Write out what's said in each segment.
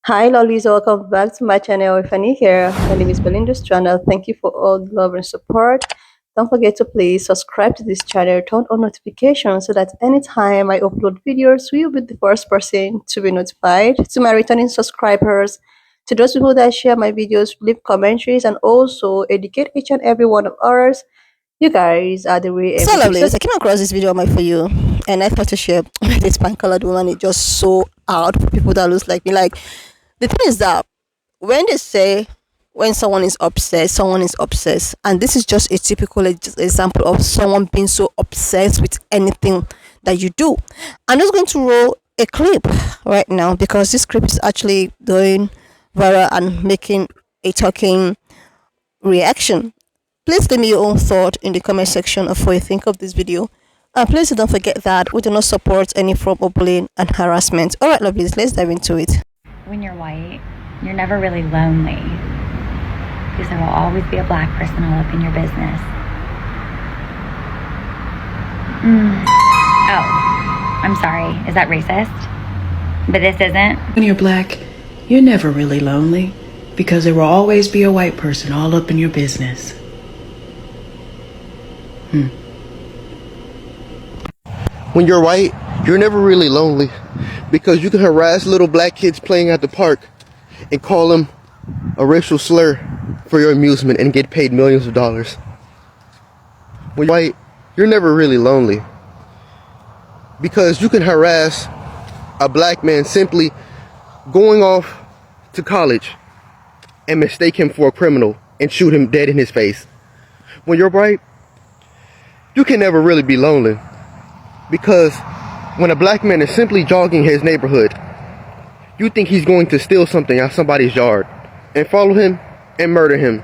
Hi, lollies. Welcome back to my channel. If you're new here, my name is Belinda's channel. Thank you for all the love and support. Don't forget to please subscribe to this channel, turn on notifications so that anytime I upload videos, you'll be the first person to be notified. To my returning subscribers, to those people that share my videos, leave commentaries, and also educate each and every one of ours. You guys are the way So everything. lovely. I came across this video on my For You, and I thought to share this pan colored woman. It's just so out for people that looks like me. Like, the thing is that when they say when someone is obsessed, and this is just a typical example of someone being so obsessed with anything that you do. I'm just going to roll a clip right now because this clip is actually going viral and making a talking reaction. Please leave me your own thought in the comment section of what you think of this video. And please don't forget that we do not support any form of bullying and harassment. Alright, lovelies, let's dive into it. When you're white, you're never really lonely because there will always be a black person all up in your business. Oh, I'm sorry. Is that racist? But this isn't? When you're black, you're never really lonely because there will always be a white person all up in your business. When you're white, you're never really lonely because you can harass little black kids playing at the park and call them a racial slur for your amusement and get paid millions of dollars. When you're white, you're never really lonely because you can harass a black man simply going off to college and mistake him for a criminal and shoot him dead in his face. When you're white, you can never really be lonely because when a black man is simply jogging his neighborhood, you think he's going to steal something out somebody's yard and follow him and murder him.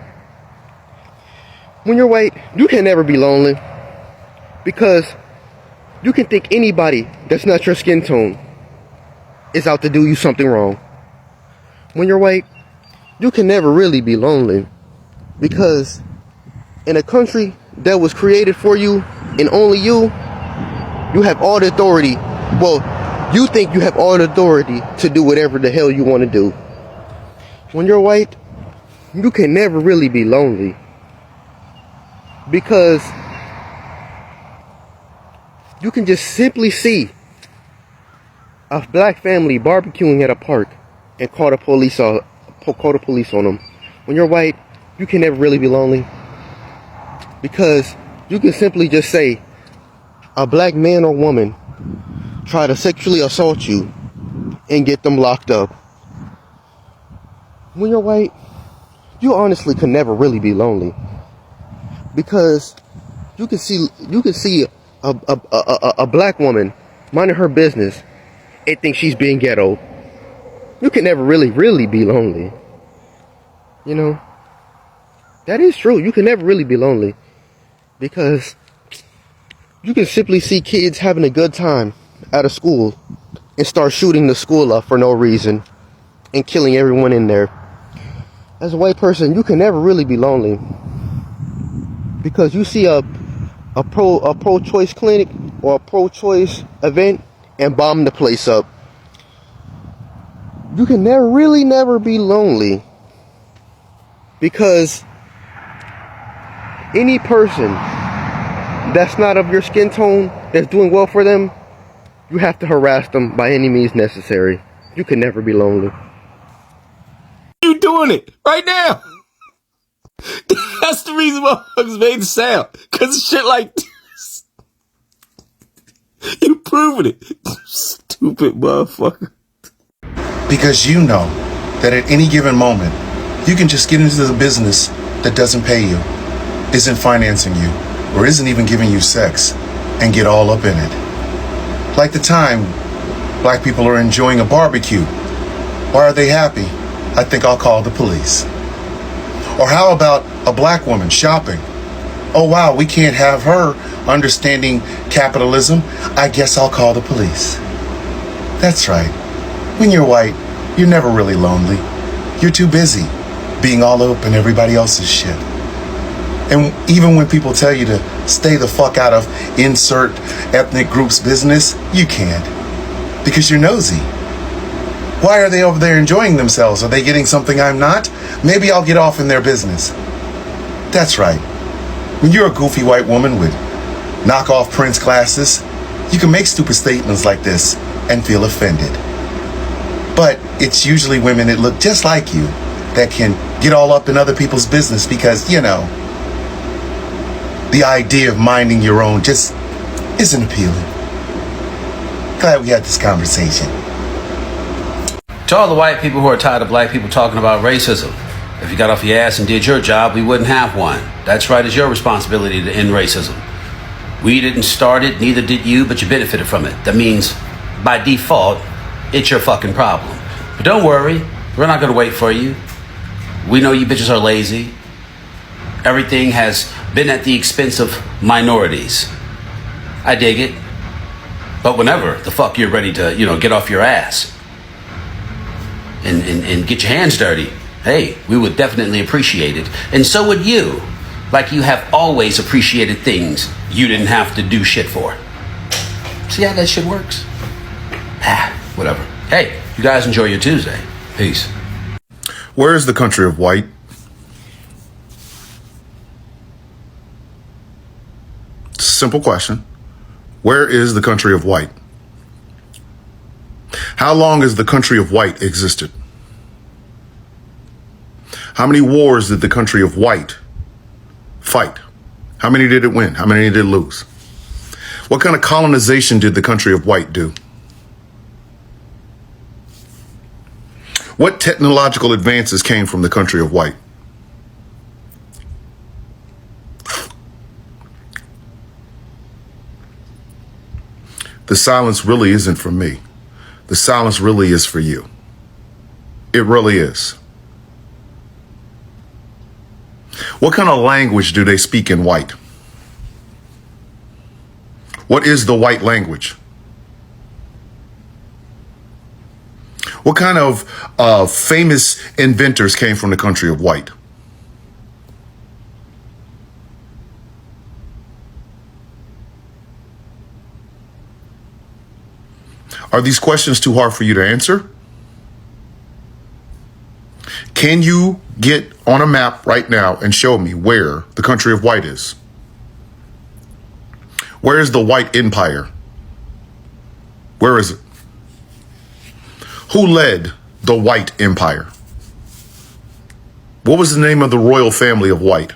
When you're white, you can never be lonely because you can think anybody that's not your skin tone is out to do you something wrong. When you're white, you can never really be lonely because in a country that was created for you and only you have all the authority. Well, you think you have all the authority to do whatever the hell you want to do. When you're white, you can never really be lonely because you can just simply see a black family barbecuing at a park and call the police on them. When you're white, you can never really be lonely because you can simply just say a black man or woman try to sexually assault you and get them locked up. When you're white, you honestly can never really be lonely because you can see a black woman minding her business and think she's being ghetto. You can never really be lonely. You know, that is true. You can never really be lonely because you can simply see kids having a good time at a school and start shooting the school up for no reason and killing everyone in there. As a white person, you can never really be lonely because you see a pro-choice clinic or a pro-choice event and bomb the place up. You can never be lonely because any person that's not of your skin tone, that's doing well for them, you have to harass them by any means necessary. You can never be lonely. You doing it right now? That's the reason why motherfuckers made the sound. Cause shit like this. You proving it. Stupid motherfucker. Because you know that at any given moment, you can just get into the business that doesn't pay you, isn't financing you, or isn't even giving you sex, and get all up in it. Like the time black people are enjoying a barbecue. Why are they happy? I think I'll call the police. Or how about a black woman shopping? Oh wow, we can't have her understanding capitalism. I guess I'll call the police. That's right. When you're white, you're never really lonely. You're too busy being all up in everybody else's shit. And even when people tell you to stay the fuck out of insert ethnic group's business, you can't. Because you're nosy. Why are they over there enjoying themselves? Are they getting something I'm not? Maybe I'll get off in their business. That's right. When you're a goofy white woman with knockoff Prince glasses, you can make stupid statements like this and feel offended. But it's usually women that look just like you that can get all up in other people's business because, you know, the idea of minding your own just isn't appealing. Glad we had this conversation. To all the white people who are tired of black people talking about racism, if you got off your ass and did your job, we wouldn't have one. That's right, it's your responsibility to end racism. We didn't start it, neither did you, but you benefited from it. That means, by default, it's your fucking problem. But don't worry, we're not gonna wait for you. We know you bitches are lazy. Everything has been at the expense of minorities. I dig it. But whenever the fuck you're ready to, get off your ass and get your hands dirty, hey, we would definitely appreciate it. And so would you. Like you have always appreciated things you didn't have to do shit for. See how that shit works? Whatever. Hey, you guys enjoy your Tuesday. Peace. Where is the country of white? Simple question. Where is the country of white? How long has the country of white existed? How many wars did the country of white fight? How many did it win? How many did it lose? What kind of colonization did the country of white do? What technological advances came from the country of white? The silence really isn't for me. The silence really is for you. It really is. What kind of language do they speak in white? What is the white language? What kind of famous inventors came from the country of white? Are these questions too hard for you to answer? Can you get on a map right now and show me where the country of white is? Where is the white empire? Where is it? Who led the white empire? What was the name of the royal family of white?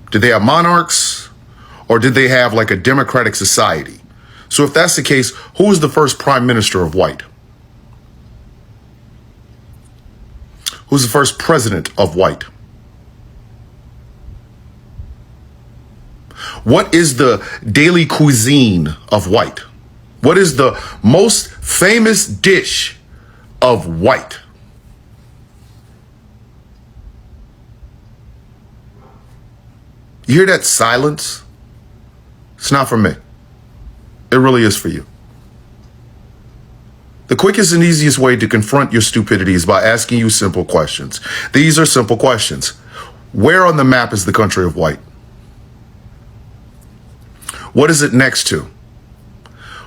Did they have monarchs or did they have like a democratic society? So if that's the case, who was the first prime minister of white? Who's the first president of white? What is the daily cuisine of white? What is the most famous dish of white? You hear that silence? It's not for me. It really is for you. The quickest and easiest way to confront your stupidity is by asking you simple questions. These are simple questions. Where on the map is the country of white? What is it next to?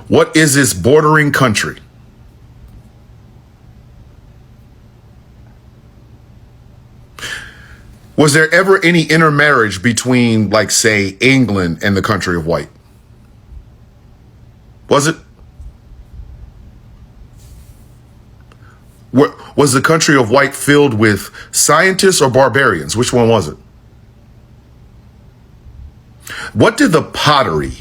What is its bordering country? Was there ever any intermarriage between, like, say, England and the country of white? Was it? Was the country of white filled with scientists or barbarians? Which one was it? What did the pottery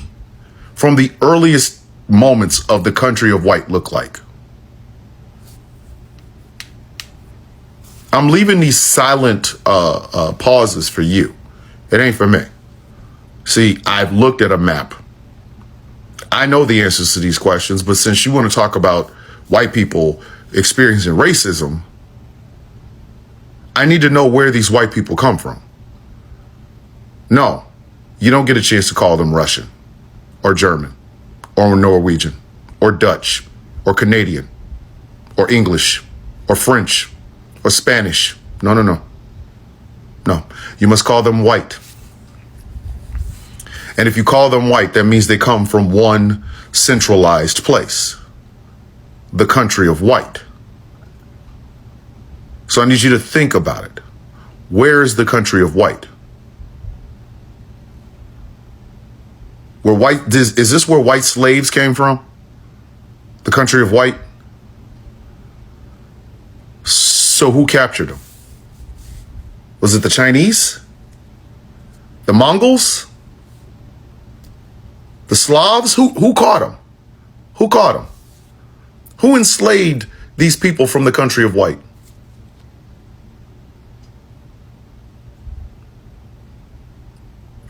from the earliest moments of the country of white look like? I'm leaving these silent pauses for you. It ain't for me. See, I've looked at a map. I know the answers to these questions, but since you want to talk about white people experiencing racism, I need to know where these white people come from. No, you don't get a chance to call them Russian or German or Norwegian or Dutch or Canadian or English or French or Spanish. No. No, you must call them white. And if you call them white, that means they come from one centralized place. the country of white. So I need you to think about it. Where is the country of white? Is this where white slaves came from? The country of white? So who captured them? Was it the Chinese? The Mongols? The Slavs? Who caught them? Who caught them? Who enslaved these people from the country of white?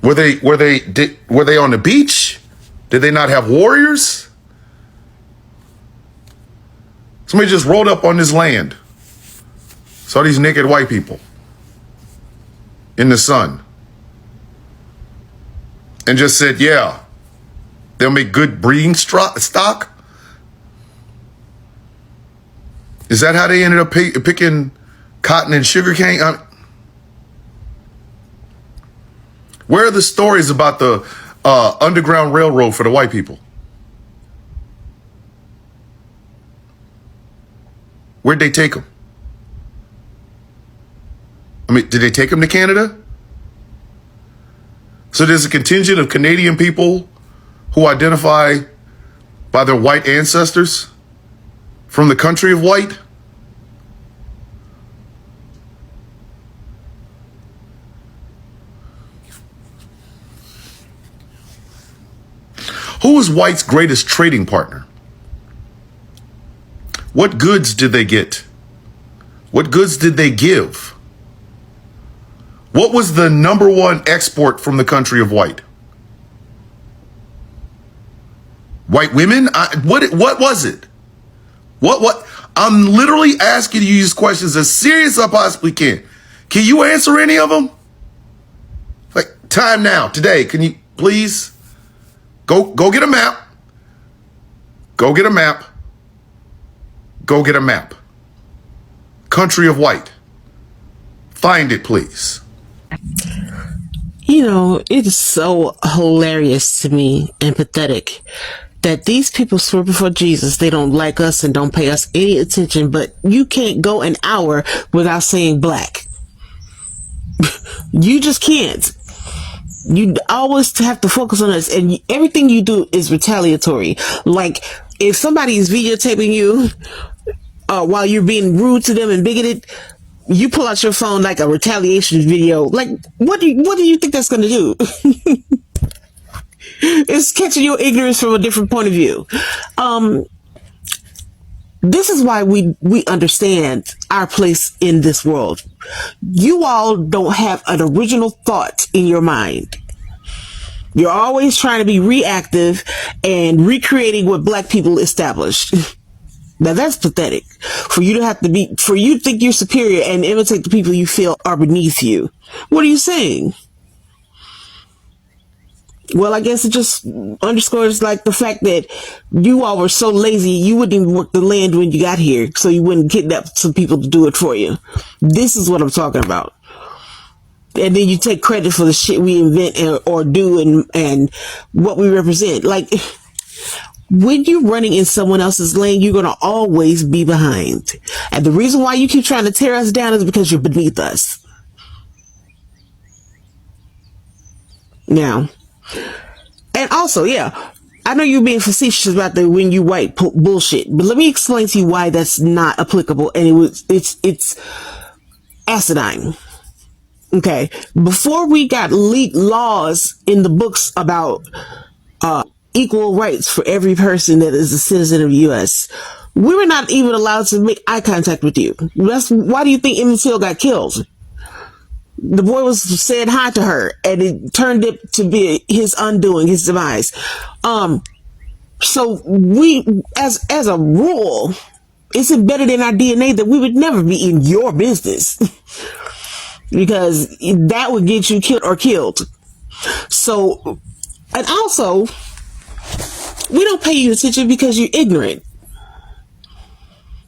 Were they on the beach? Did they not have warriors? Somebody just rolled up on this land. Saw these naked white people in the sun. And just said, yeah, they'll make good breeding stock. Is that how they ended up picking cotton and sugarcane? Where are the stories about the Underground Railroad for the white people? Where'd they take them? I mean, did they take them to Canada? So there's a contingent of Canadian people who identify by their white ancestors from the country of white. Who was white's greatest trading partner? What goods did they get? What goods did they give? What was the number one export from the country of white? White women? What was it? What? I'm literally asking you these questions as serious as I possibly can. Can you answer any of them? Like, time now, today. Can you please go get a map? Go get a map. Go get a map. Country of white. Find it, please. You know, it is so hilarious to me and pathetic that these people swear before Jesus they don't like us and don't pay us any attention, but you can't go an hour without saying black. You just can't. You always have to focus on us, and everything you do is retaliatory. Like, if somebody is videotaping you while you're being rude to them and bigoted, you pull out your phone like a retaliation video. Like, what do you think that's going to do? It's catching your ignorance from a different point of view. This is why we understand our place in this world. You all don't have an original thought in your mind. You're always trying to be reactive and recreating what black people established. Now that's pathetic. For you to think you're superior and imitate the people you feel are beneath you. What are you saying? Well, I guess it just underscores like the fact that you all were so lazy you wouldn't even work the land when you got here, so you wouldn't kidnap some people to do it for you. This is what I'm talking about. And then you take credit for the shit we invent or do and what we represent. Like, when you're running in someone else's lane, you're going to always be behind. And the reason why you keep trying to tear us down is because you're beneath us. Now, and also, yeah, I know you're being facetious about the when you white bullshit, but let me explain to you why that's not applicable. And it's asinine. Okay. Before we got leaked laws in the books about, equal rights for every person that is a citizen of the U.S., we were not even allowed to make eye contact with you. Why do you think Emmett Till got killed? The boy was said hi to her, and it turned it to be his undoing, his demise. So we, as a rule, it's embedded in our DNA that we would never be in your business because that would get you killed. So, and also, we don't pay you attention because you're ignorant.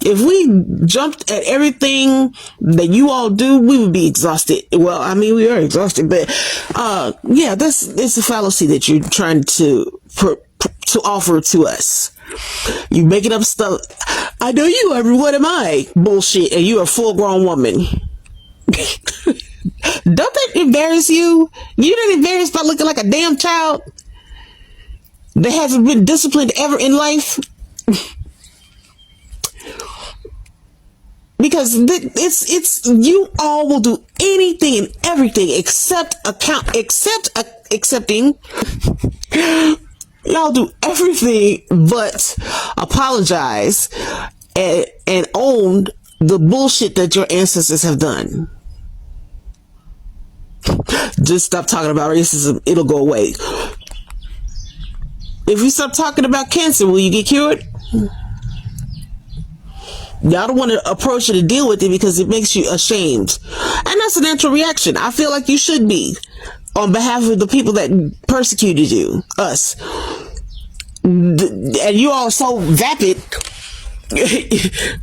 If we jumped at everything that you all do, we would be exhausted. Well, I mean, we are exhausted, but yeah, it's a fallacy that you're trying to offer to us. You making up stuff. I know you are. What am I? Bullshit. And you're a full grown woman. Don't that embarrass you? You're not embarrassed by looking like a damn child that hasn't been disciplined ever in life? Because it's you all will do anything and everything accepting. Y'all do everything but apologize and own the bullshit that your ancestors have done. Just stop talking about racism, it'll go away. If you stop talking about cancer, will you get cured? Y'all don't want to approach it and deal with it because it makes you ashamed. And that's a natural reaction. I feel like you should be on behalf of the people that persecuted you, us. And you all so vapid.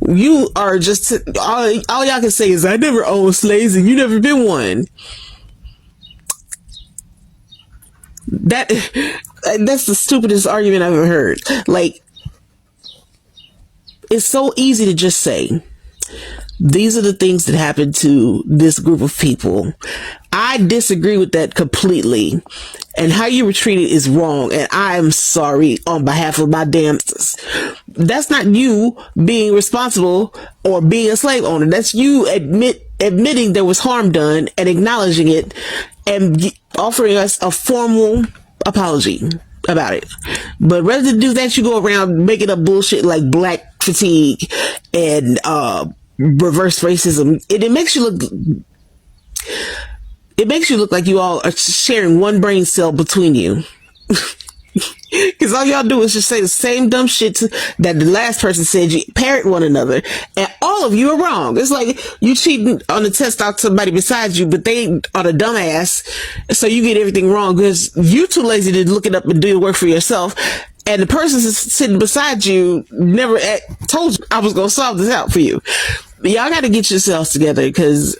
You are just, all y'all can say is, I never owned slaves and you never been one. That's the stupidest argument I've ever heard. Like, it's so easy to just say, these are the things that happened to this group of people. I disagree with that completely. And how you were treated is wrong. And I'm sorry on behalf of my damn. That's not you being responsible or being a slave owner. That's you admitting there was harm done and acknowledging it and offering us a formal apology about it. But rather than do that, you go around making up bullshit like black fatigue and reverse racism. It makes you look like you all are sharing one brain cell between you. Because all y'all do is just say the same dumb shit that the last person said. You parrot one another, and all of you are wrong. It's like you cheating on the test out somebody besides you, but they are the dumbass, so you get everything wrong because you too lazy to look it up and do the work for yourself. And the person sitting beside you never told you I was going to solve this out for you. Y'all got to get yourselves together because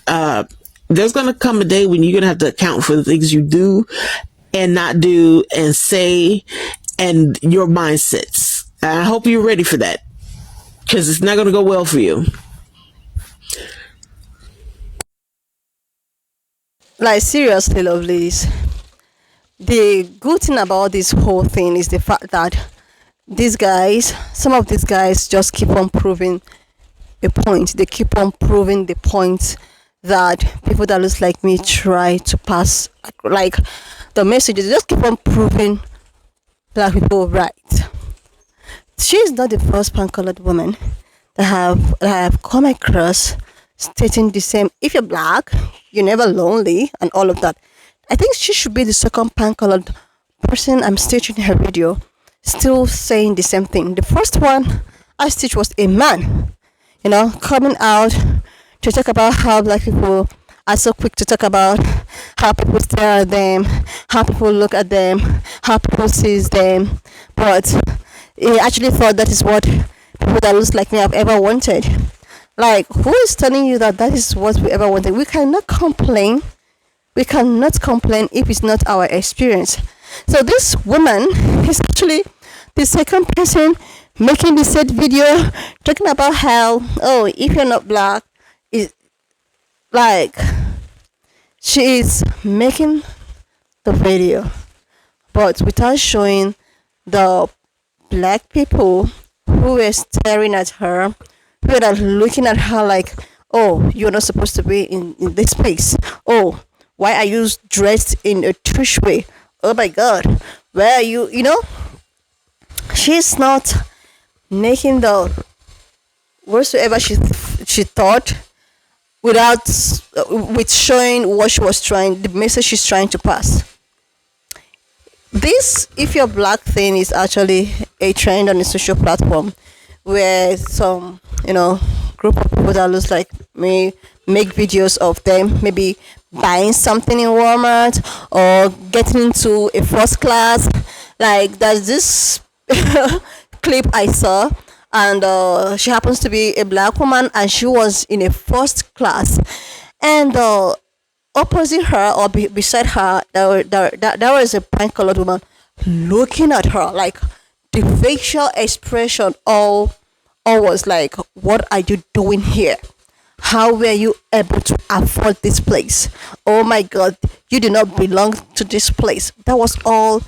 there's going to come a day when you're going to have to account for the things you do and not do and say and your mindsets. I hope you're ready for that because it's not going to go well for you. Like, seriously, lovelies. The good thing about this whole thing is the fact that some of these guys just keep on proving a point. They keep on proving the point that people that looks like me try to pass, like the messages. They just keep on proving black people right. She's not the first pan-colored woman that I have come across stating the same. If you're black, you're never lonely and all of that. I think she should be the second pan-colored person I'm stitching her video still saying the same thing. The first one I stitched was a man, coming out to talk about how black people are so quick to talk about how people stare at them, how people look at them, how people sees them. But he actually thought that is what people that looks like me have ever wanted. Like, who is telling you that is what we ever wanted? We cannot complain if it's not our experience. So this woman is actually the second person making the said video talking about how, if you're not black, is like, she is making the video but without showing the black people who were staring at her, who were looking at her like, oh, you're not supposed to be in this place. Oh, why are you dressed in a tush way? Oh my god, where are you? She's not making the whatsoever she thought with showing what she was trying, the message she's trying to pass. This if you're black thing is actually a trend on a social platform where some group of people that looks like me make videos of them maybe buying something in Walmart or getting into a first class. Like, there's this clip I saw, and she happens to be a black woman and she was in a first class, and opposite her or beside her there was a pink colored woman looking at her, like the facial expression, all always like, what are you doing here? How were you able to afford this place? Oh my god, you do not belong to this place. That was all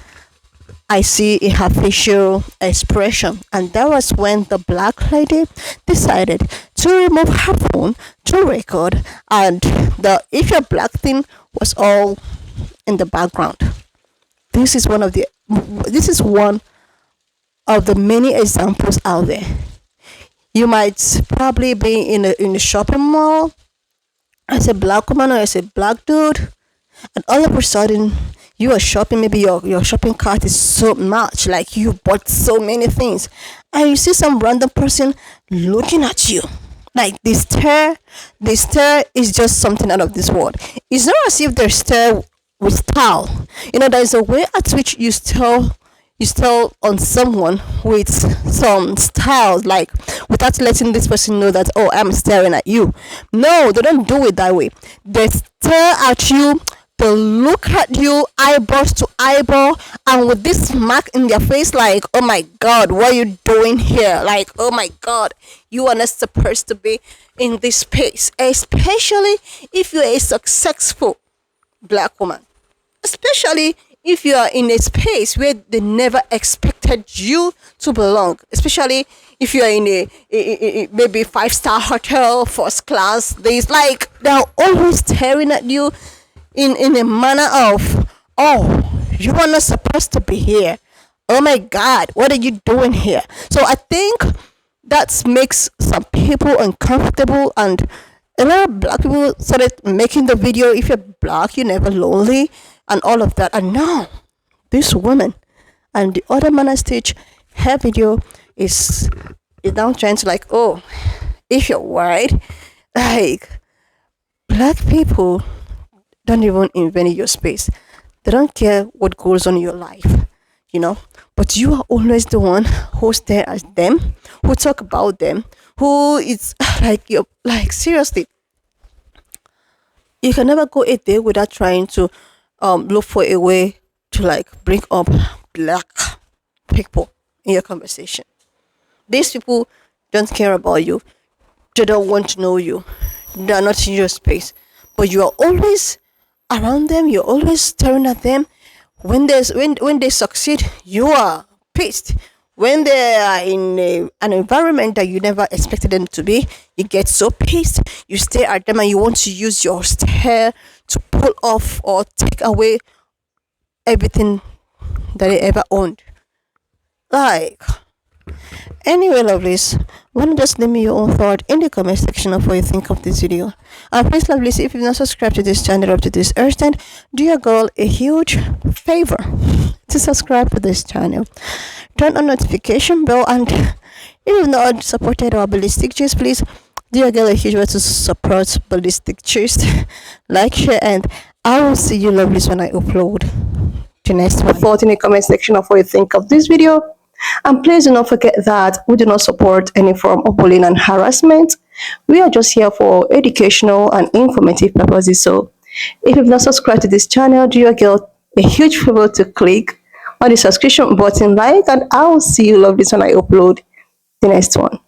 I see in her facial expression. And that was when the black lady decided to remove her phone to record, and the if you're black thing was all in the background. This is one of the many examples out there. You might probably be in a shopping mall as a black woman or as a black dude, and all of a sudden you are shopping. Maybe your shopping cart is so much, like you bought so many things, and you see some random person looking at you. Like this stare is just something out of this world. It's not as if they stare with style. There's a way at which you stare on someone with some style, like without letting this person know that, oh, I'm staring at you. No, they don't do it that way. They stare at you, they look at you eyeball to eyeball, and with this mark in their face, like, oh my god, what are you doing here? Like, oh my god, you are not supposed to be in this space, especially if you're a successful black woman, especially if you are in a space where they never expected you to belong, especially if you are in a maybe five-star hotel, first class. There's like they're always staring at you in a manner of, oh, you are not supposed to be here. Oh my god, what are you doing here? So I think that makes some people uncomfortable, and a lot of black people started making the video, if you're black you're never lonely, and all of that. And now this woman and the other man on stage, her video is now trying to, like, oh, if you're white, like, black people don't even invade your space. They don't care what goes on in your life, but you are always the one who stare at them, who talk about them, who is like, you're like, seriously, you can never go a day without trying to look for a way to, like, bring up black people in your conversation. These people don't care about you. They don't want to know you. They are not in your space. But you are always around them. You're always staring at them. When they succeed, you are pissed. When they are in an environment that you never expected them to be, you get so pissed. You stare at them and you want to use your stare to pull off or take away everything that they ever owned. Like, anyway, lovelies, why not just leave me your own thought in the comment section of what you think of this video. And please, lovelies, if you've not subscribed to this channel up to this extent, do your girl a huge favor to subscribe to this channel. Turn on notification bell, and if you've not supported our ballistic cheese, please do your girl a huge way to support ballistic cheese. Like, share, and I will see you, lovelies, when I upload the next one. Thought in the comment section of what you think of this video. And please do not forget that we do not support any form of bullying and harassment. We are just here for educational and informative purposes. So if you've not subscribed to this channel, do your girl a huge favor to click on the subscription button, like, and I will see you, lovelies, when I upload the next one.